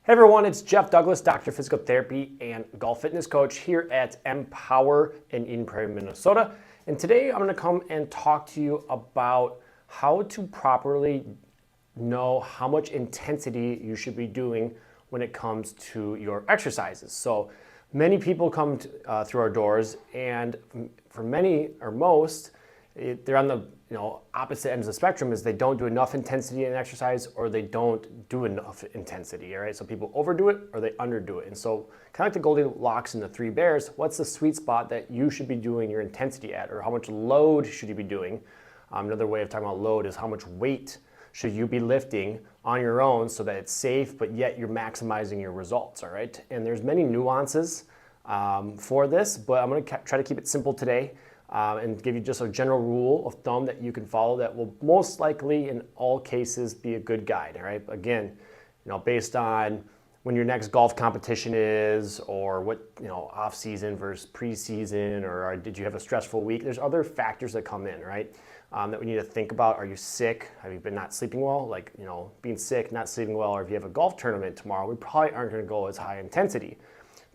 Hey everyone, it's Jeff Douglas, Doctor of Physical Therapy and Golf Fitness Coach here at Empower in Eden Prairie, Minnesota. And today I'm going to come and talk to you about how to properly know how much intensity you should be doing when it comes to your exercises. So many people come through our doors, and for many or most, they're on the opposite ends of the spectrum. Is they don't do enough intensity in exercise, or they don't do enough intensity. All right, so people overdo it or they underdo it. And so, kind of like the Goldilocks and the Three Bears, what's the sweet spot that you should be doing your intensity at, or how much load should you be doing? Another way of talking about load is how much weight should you be lifting on your own so that it's safe, but yet you're maximizing your results. All right, and there's many nuances for this, but I'm going to try to keep it simple today. And give you just a general rule of thumb that you can follow that will most likely in all cases be a good guide. All right, again, based on when your next golf competition is, or what off season versus preseason, or did you have a stressful week? There's other factors that come in, right? That we need to think about. Are you sick? Have you been not sleeping well? Like being sick, not sleeping well, or if you have a golf tournament tomorrow, we probably aren't going to go as high intensity.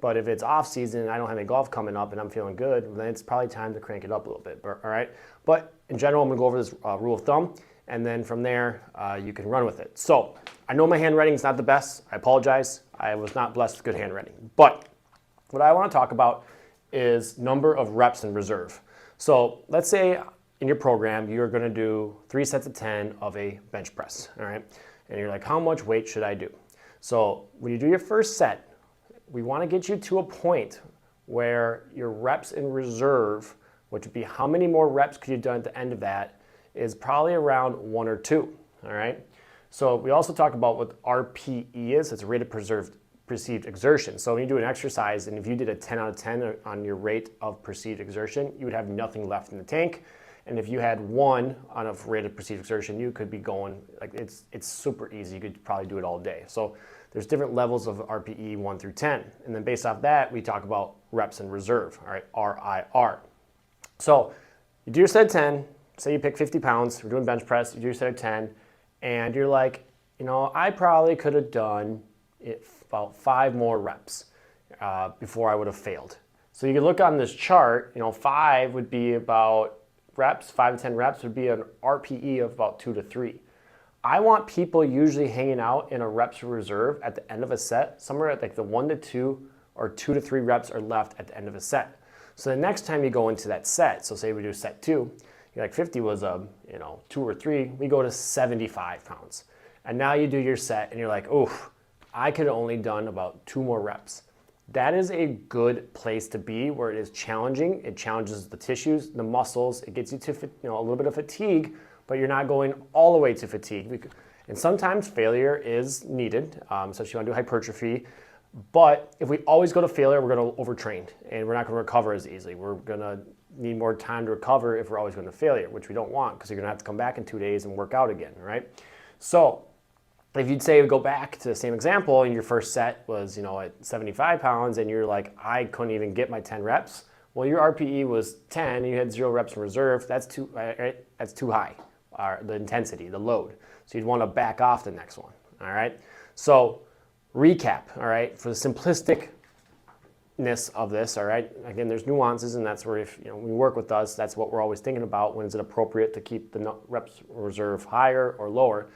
But if it's off season and I don't have any golf coming up and I'm feeling good, then it's probably time to crank it up a little bit, all right? But in general, I'm gonna go over this rule of thumb, and then from there, you can run with it. So I know my handwriting is not the best. I apologize. I was not blessed with good handwriting. But what I wanna talk about is number of reps in reserve. So let's say in your program, you're gonna do 3 sets of 10 of a bench press, all right? And you're like, how much weight should I do? So when you do your first set, we want to get you to a point where your reps in reserve, which would be how many more reps could you do at the end of that, is probably around 1 or 2, all right? So we also talk about what RPE is. It's a rate of perceived exertion. So when you do an exercise, and if you did a 10 out of 10 on your rate of perceived exertion, you would have nothing left in the tank. And if you had 1 on a rate of perceived exertion, you could be going, like it's super easy. You could probably do it all day. So there's different levels of RPE 1 through 10. And then based off that, we talk about reps in reserve, all right, RIR. So you do your set of 10, say you pick 50 pounds, we're doing bench press, you do your set of 10, and you're like, I probably could have done about 5 more reps before I would have failed. So you can look on this chart, 5 would be about reps, 5 to 10 reps would be an RPE of about 2 to 3. I want people usually hanging out in a reps reserve at the end of a set, somewhere at like the 1 to 2 or 2 to 3 reps are left at the end of a set. So the next time you go into that set, so say we do set 2, you're like 50 was 2 or 3, we go to 75 pounds. And now you do your set and you're like, oof, I could have only done about 2 more reps. That is a good place to be, where it is challenging. It challenges the tissues, the muscles. It gets you to a little bit of fatigue, but you're not going all the way to fatigue. And sometimes failure is needed, especially if you want to do hypertrophy. But if we always go to failure, we're going to overtrain, and we're not going to recover as easily. We're going to need more time to recover if we're always going to failure, which we don't want, because you're going to have to come back in 2 days and work out again, right? So if you'd say, go back to the same example, and your first set was at 75 pounds, and you're like, I couldn't even get my 10 reps. Well, your RPE was 10, and you had 0 reps in reserve. That's too high. The intensity, the load. So you'd want to back off the next one, all right? So recap, all right, for the simplisticness of this, all right? Again, there's nuances, and that's where when you work with us, that's what we're always thinking about. When is it appropriate to keep the reps reserve higher or lower?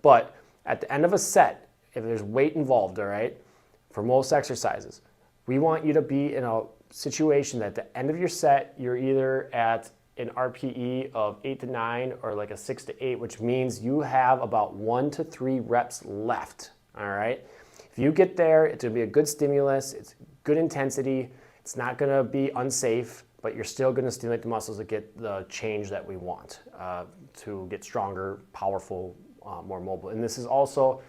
But at the end of a set, if there's weight involved, all right, for most exercises, we want you to be in a situation that at the end of your set, you're either at an RPE of 8 to 9 or like a 6 to 8, which means you have about 1 to 3 reps left, all right? If you get there, it's gonna be a good stimulus, it's good intensity, it's not gonna be unsafe, but you're still gonna stimulate the muscles to get the change that we want, to get stronger, powerful, more mobile. And this is also,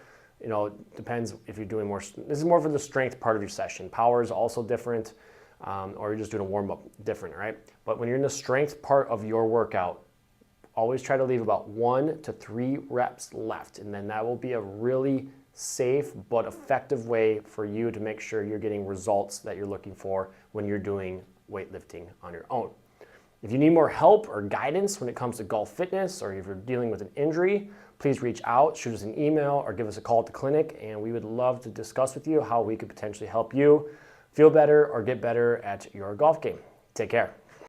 depends if you're doing more, this is more for the strength part of your session. Power is also different. Or you're just doing a warm-up, different, right? But when you're in the strength part of your workout, always try to leave about 1 to 3 reps left, and then that will be a really safe but effective way for you to make sure you're getting results that you're looking for when you're doing weightlifting on your own. If you need more help or guidance when it comes to golf fitness, or if you're dealing with an injury, please reach out, shoot us an email, or give us a call at the clinic, and we would love to discuss with you how we could potentially help you feel better or get better at your golf game. Take care.